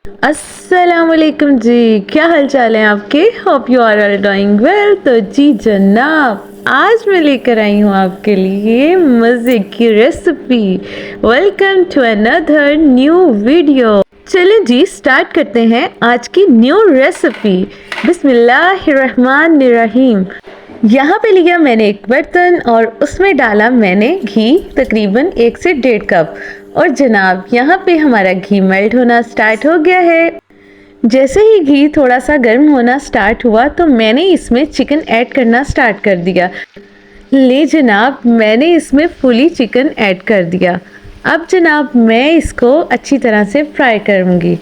अस्सलामुअलैकुम जी, क्या हाल चाल है आपके। Hope you are all doing well. तो जी जनाब, आज मैं लेकर आई हूँ आपके लिए मज़े की recipe. Welcome to another new video. चलें जी, स्टार्ट करते हैं आज की न्यू रेसिपी। बिस्मिल्लाहिर्रहमानिर्रहीम। यहाँ पे लिया मैंने एक बर्तन और उसमें डाला मैंने घी, तकरीबन 1 से 1.5 कप। और जनाब, यहाँ पे हमारा घी मेल्ट होना स्टार्ट हो गया है। जैसे ही घी थोड़ा सा गर्म होना स्टार्ट हुआ तो मैंने इसमें चिकन ऐड करना स्टार्ट कर दिया। ले जनाब, मैंने इसमें फुली चिकन ऐड कर दिया। अब जनाब, मैं इसको अच्छी तरह से फ्राई करूँगी।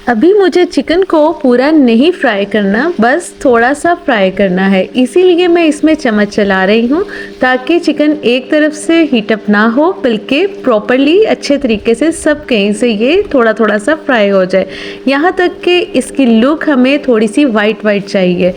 अभी मुझे चिकन को पूरा नहीं फ्राई करना, बस थोड़ा सा फ्राई करना है, इसीलिए मैं इसमें चम्मच चला रही हूँ ताकि चिकन एक तरफ से हीट अप ना हो, बल्कि प्रॉपरली अच्छे तरीके से सब कहीं से ये थोड़ा थोड़ा सा फ्राई हो जाए। यहाँ तक कि इसकी लुक हमें थोड़ी सी वाइट वाइट चाहिए।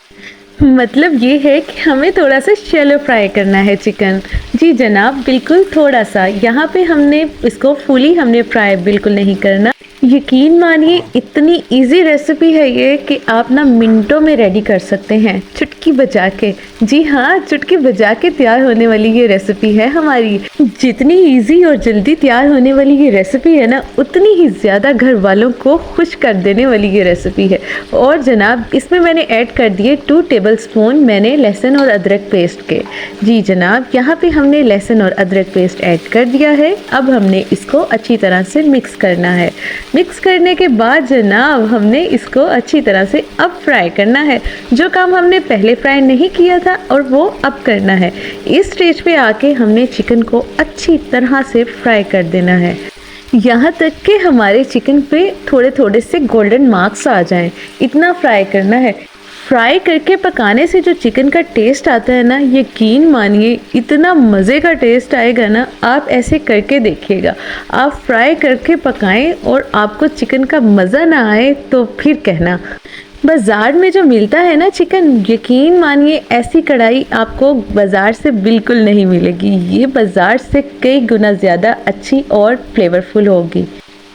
मतलब ये है कि हमें थोड़ा सा शैलो फ्राई करना है चिकन। जी जनाब, बिल्कुल थोड़ा सा। यहाँ पे हमने इसको फुली फ्राई बिल्कुल नहीं करना। यकीन मानिए, इतनी इजी रेसिपी है ये कि आप ना मिनटों में रेडी कर सकते हैं, चुटकी बजा के। जी हाँ, चुटकी बजा के तैयार होने वाली ये रेसिपी है हमारी। जितनी इजी और जल्दी तैयार होने वाली ये रेसिपी है ना, उतनी ही ज़्यादा घर वालों को खुश कर देने वाली ये रेसिपी है। और जनाब, इसमें मैंने ऐड कर दिए 2 टेबलस्पून मैंने लहसुन और अदरक पेस्ट के। जी जनाब, यहाँ पे हमने लहसुन और अदरक पेस्ट ऐड कर दिया है। अब हमने इसको अच्छी तरह से मिक्स करना है। मिक्स करने के बाद जनाब, हमने इसको अच्छी तरह से अब फ्राई करना है। जो काम हमने पहले फ्राई नहीं किया था और वो अब करना है। इस स्टेज पे आके हमने चिकन को अच्छी तरह से फ्राई कर देना है, यहाँ तक कि हमारे चिकन पे थोड़े थोड़े से गोल्डन मार्क्स आ जाएं। इतना फ्राई करना है। फ्राई करके पकाने से जो चिकन का टेस्ट आता है ना, यकीन मानिए इतना मज़े का टेस्ट आएगा ना। आप ऐसे करके देखिएगा, आप फ्राई करके पकाएं और आपको चिकन का मज़ा ना आए तो फिर कहना। बाज़ार में जो मिलता है ना चिकन, यकीन मानिए ऐसी कढ़ाई आपको बाज़ार से बिल्कुल नहीं मिलेगी। ये बाज़ार से कई गुना ज़्यादा अच्छी और फ्लेवरफुल होगी।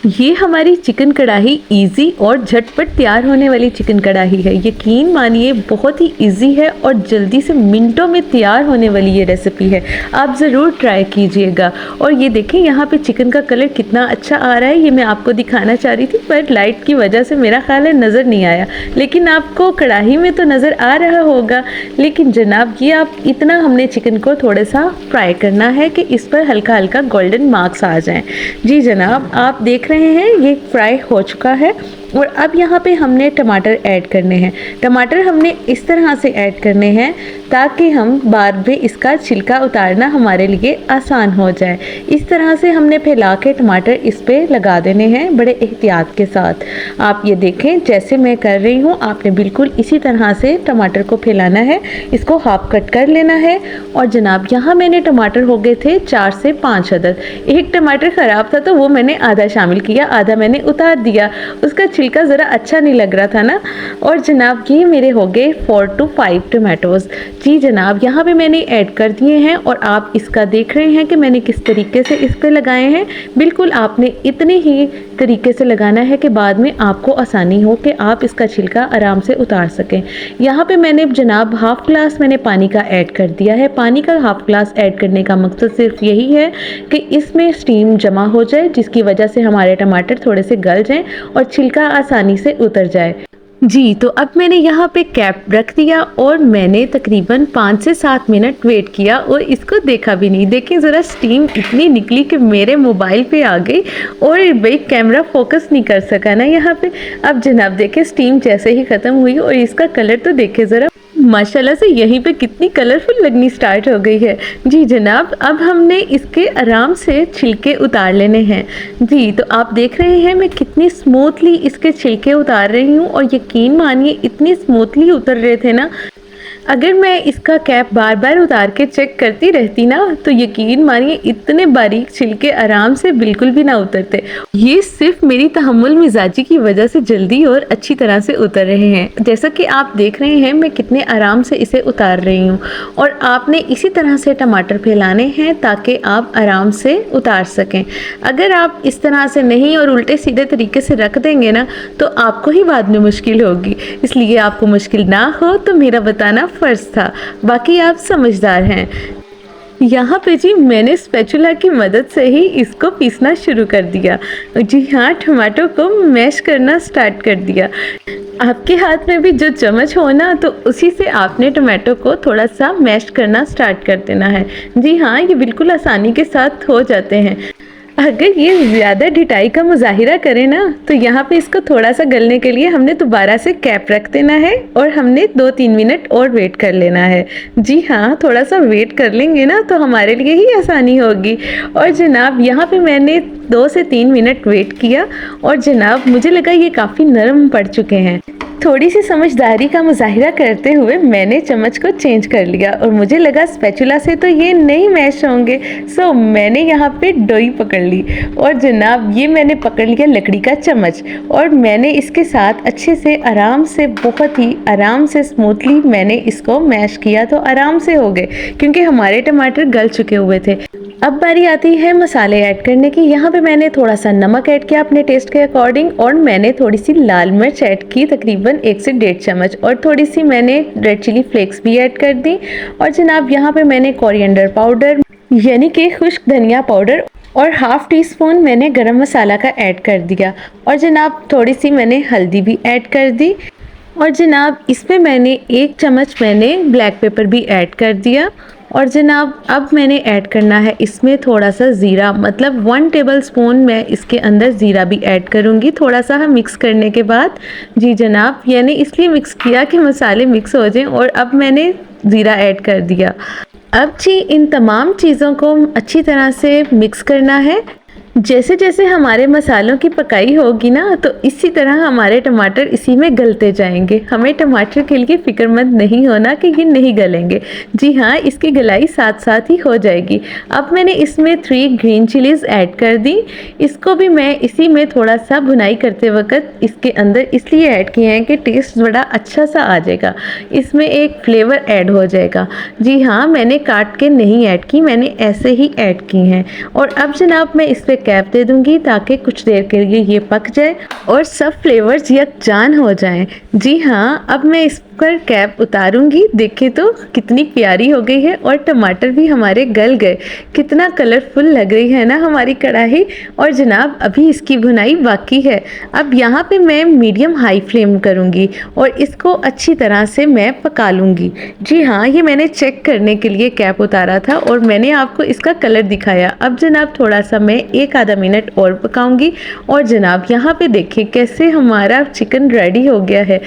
ये हमारी चिकन कढ़ाई इजी और झटपट तैयार होने वाली चिकन कढ़ाई है। यकीन मानिए बहुत ही इजी है और जल्दी से मिनटों में तैयार होने वाली ये रेसिपी है। आप ज़रूर ट्राई कीजिएगा। और ये देखें, यहाँ पे चिकन का कलर कितना अच्छा आ रहा है। ये मैं आपको दिखाना चाह रही थी, पर लाइट की वजह से मेरा ख्याल है नज़र नहीं आया, लेकिन आपको कढ़ाई में तो नज़र आ रहा होगा। लेकिन जनाब, ये आप इतना हमने चिकन को थोड़ा सा फ्राई करना है कि इस पर हल्का हल्का गोल्डन मार्क्स आ जाएं। जी जनाब, आप देख रहे हैं ये फ्राई हो चुका है। और अब यहाँ पे हमने टमाटर ऐड करने हैं। टमाटर हमने इस तरह से ऐड करने हैं ताकि हम बाद में इसका छिलका उतारना हमारे लिए आसान हो जाए। इस तरह से हमने फैला के टमाटर इस पे लगा देने हैं बड़े एहतियात के साथ। आप ये देखें, जैसे मैं कर रही हूँ, आपने बिल्कुल इसी तरह से टमाटर को फैलाना है। इसको हाफ कट कर लेना है। और जनाब, यहाँ मैंने टमाटर हो गए थे 4 से 5 अदद। एक टमाटर ख़राब था तो वो मैंने आधा शामिल किया, आधा मैंने उतार दिया। उसका छिलका ज़रा अच्छा नहीं लग रहा था ना। और जनाब, ये मेरे हो गए 4 to 5 टमाटोज़। जी जनाब, यहाँ पे मैंने ऐड कर दिए हैं और आप इसका देख रहे हैं कि मैंने किस तरीके से इस पे लगाए हैं। बिल्कुल आपने इतने ही तरीके से लगाना है कि बाद में आपको आसानी हो कि आप इसका छिलका आराम से उतार सकें। यहाँ पे मैंने जनाब हाफ ग्लास मैंने पानी का ऐड कर दिया है। पानी का हाफ ग्लास ऐड करने का मकसद सिर्फ यही है कि इसमें स्टीम जमा हो जाए, जिसकी वजह से हमारे टमाटर थोड़े से गल जाएं और छिलका आसानी से उतर जाए। जी, तो अब मैंने यहाँ पे कैप रख दिया और मैंने तकरीबन 5 से 7 मिनट वेट किया और इसको देखा भी नहीं। देखें ज़रा, स्टीम इतनी निकली कि मेरे मोबाइल पे आ गई और भाई कैमरा फोकस नहीं कर सका ना यहाँ पे। अब जनाब देखें, स्टीम जैसे ही ख़त्म हुई और इसका कलर तो देखें ज़रा, माशाल्लाह से यहीं पे कितनी कलरफुल लगनी स्टार्ट हो गई है। जी जनाब, अब हमने इसके आराम से छिलके उतार लेने हैं। जी, तो आप देख रहे हैं मैं कितनी स्मूथली इसके छिलके उतार रही हूँ और यकीन मानिए इतनी स्मूथली उतर रहे थे ना। अगर मैं इसका कैप बार बार उतार के चेक करती रहती ना तो यकीन मानिए इतने बारीक छिलके आराम से बिल्कुल भी ना उतरते। ये सिर्फ मेरी तहम्मुल मिजाजी की वजह से जल्दी और अच्छी तरह से उतर रहे हैं। जैसा कि आप देख रहे हैं मैं कितने आराम से इसे उतार रही हूँ। और आपने इसी तरह से टमाटर फैलाने हैं ताकि आप आराम से उतार सकें। अगर आप इस तरह से नहीं और उल्टे सीधे तरीके से रख देंगे ना तो आपको ही बाद में मुश्किल होगी। इसलिए आपको मुश्किल ना हो तो मेरा बताना फ़र्ज़ था, बाकी आप समझदार हैं। यहाँ पे जी मैंने स्पैचुला की मदद से ही इसको पीसना शुरू कर दिया। जी हाँ, टमाटो को मैश करना स्टार्ट कर दिया। आपके हाथ में भी जो चम्मच हो ना तो उसी से आपने टमाटो को थोड़ा सा मैश करना स्टार्ट कर देना है। जी हाँ, ये बिल्कुल आसानी के साथ हो जाते हैं। अगर ये ज़्यादा ढिठाई का मुजाहिरा करें ना तो यहाँ पे इसको थोड़ा सा गलने के लिए हमने दोबारा से कैप रख देना है और हमने 2-3 मिनट और वेट कर लेना है। जी हाँ, थोड़ा सा वेट कर लेंगे ना तो हमारे लिए ही आसानी होगी। और जनाब यहाँ पे मैंने 2 से 3 मिनट वेट किया और जनाब मुझे लगा ये काफ़ी नरम पड़ चुके हैं। थोड़ी सी समझदारी का मुजाहिरा करते हुए मैंने चम्मच को चेंज कर लिया और मुझे लगा स्पैचुला से तो ये नहीं मैश होंगे। सो मैंने यहाँ पे डोई पकड़ ली और जनाब ये मैंने पकड़ लिया लकड़ी का चम्मच और मैंने इसके साथ अच्छे से आराम से बहुत ही आराम से स्मूथली मैंने इसको मैश किया तो आराम से हो गए क्योंकि हमारे टमाटर गल चुके हुए थे। अब बारी आती है मसाले ऐड करने की। यहाँ पे मैंने थोड़ा सा नमक ऐड किया अपने टेस्ट के अकॉर्डिंग और मैंने थोड़ी सी लाल मिर्च ऐड की तकरीबन 1 से 1.5 चम्मच और थोड़ी सी मैंने रेड चिली फ्लेक्स भी ऐड कर दी। और जनाब यहाँ पे मैंने कोरिएंडर पाउडर यानी कि खुश्क धनिया पाउडर और हाफ टी स्पून मैंने गरम मसाला का ऐड कर दिया और जनाब थोड़ी सी मैंने हल्दी भी ऐड कर दी। और जनाब इसमें मैंने 1 चम्मच मैंने ब्लैक पेपर भी ऐड कर दिया। और जनाब अब मैंने ऐड करना है इसमें थोड़ा सा ज़ीरा, मतलब 1 टेबलस्पून मैं इसके अंदर ज़ीरा भी ऐड करूँगी थोड़ा सा हम मिक्स करने के बाद। जी जनाब, यानी इसलिए मिक्स किया कि मसाले मिक्स हो जाएं और अब मैंने ज़ीरा ऐड कर दिया। अब जी इन तमाम चीज़ों को अच्छी तरह से मिक्स करना है। जैसे जैसे हमारे मसालों की पकाई होगी ना तो इसी तरह हमारे टमाटर इसी में गलते जाएंगे। हमें टमाटर के लिए फिक्रमंद नहीं होना कि ये नहीं गलेंगे। जी हाँ, इसकी गलाई साथ साथ ही हो जाएगी। अब मैंने इसमें 3 ग्रीन चिलीज़ ऐड कर दी। इसको भी मैं इसी में थोड़ा सा भुनाई करते वक्त इसके अंदर इसलिए ऐड किए हैं कि टेस्ट बड़ा अच्छा सा आ जाएगा, इसमें एक फ्लेवर ऐड हो जाएगा। जी हाँ, मैंने काट के नहीं ऐड की, मैंने ऐसे ही ऐड की हैं। और अब जनाब मैं इस पर कैप दे दूंगी ताकि कुछ देर के लिए ये पक जाए और सब फ्लेवर्स यकजान हो जाएं। जी हाँ, अब मैं इस पर कैप उतारूंगी। देखिए तो कितनी प्यारी हो गई है और टमाटर भी हमारे गल गए। कितना कलरफुल लग रही है ना हमारी कढ़ाई। और जनाब अभी इसकी भुनाई बाकी है। अब यहाँ पे मैं मीडियम हाई फ्लेम करूँगी और इसको अच्छी तरह से मैं पका लूँगी। जी हाँ, ये मैंने चेक करने के लिए कैप उतारा था और मैंने आपको इसका कलर दिखाया। अब जनाब थोड़ा सा मैं 1-आधा मिनट और पकाऊंगी। और जनाब यहाँ पे देखिए कैसे हमारा चिकन रेडी हो गया है।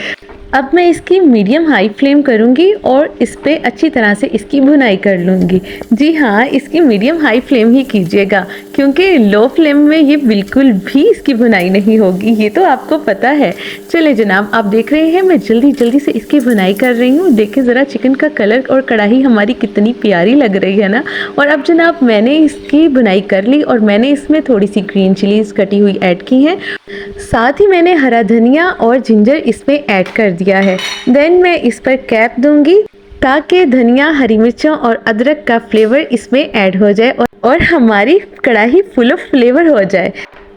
अब मैं इसकी मीडियम हाई फ्लेम करूंगी और इस पे अच्छी तरह से इसकी भुनाई कर लूँगी। जी हाँ, इसकी मीडियम हाई फ्लेम ही कीजिएगा क्योंकि लो फ्लेम में ये बिल्कुल भी इसकी भुनाई नहीं होगी, ये तो आपको पता है। चले जनाब, आप देख रहे हैं मैं जल्दी जल्दी से इसकी भुनाई कर रही हूँ। देखिए ज़रा चिकन का कलर और कढ़ाई हमारी कितनी प्यारी लग रही है ना। और अब जनाब मैंने इसकी भुनाई कर ली और मैंने इसमें थोड़ी सी ग्रीन चिलीज़ कटी हुई ऐड की हैं। साथ ही मैंने हरा धनिया और जिंजर इसमें ऐड कर दिया है। देन मैं इस पर कैप दूंगी ताकि धनिया, हरी मिर्चों और अदरक का फ्लेवर इसमें ऐड हो जाए और हमारी कढ़ाई फुल ऑफ फ्लेवर हो जाए।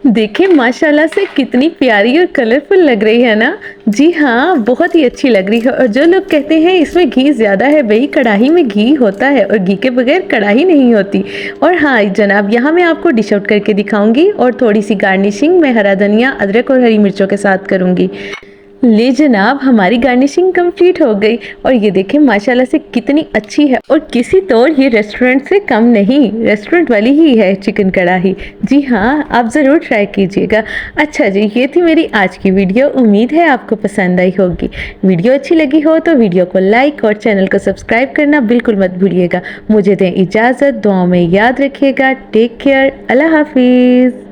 देखिए माशाल्लाह से कितनी प्यारी और कलरफुल लग रही है ना। जी हाँ, बहुत ही अच्छी लग रही है। और जो लोग कहते हैं इसमें घी ज़्यादा है, भाई कढ़ाई में घी होता है और घी के बगैर कढ़ाई नहीं होती। और हाँ जनाब, यहाँ मैं आपको डिश आउट करके दिखाऊंगी और थोड़ी सी गार्निशिंग मैं हरा धनिया, अदरक और हरी मिर्चों के साथ करूँगी। ले जनाब, हमारी गार्निशिंग कंप्लीट हो गई और ये देखें माशाल्लाह से कितनी अच्छी है और किसी तौर ये रेस्टोरेंट से कम नहीं, रेस्टोरेंट वाली ही है चिकन कढ़ाई। जी हाँ, आप ज़रूर ट्राई कीजिएगा। अच्छा जी, ये थी मेरी आज की वीडियो। उम्मीद है आपको पसंद आई होगी। वीडियो अच्छी लगी हो तो वीडियो को लाइक और चैनल को सब्सक्राइब करना बिल्कुल मत भूलिएगा। मुझे दें इजाज़त, दुआओं में याद रखिएगा। टेक केयर, अल्लाह हाफिज़।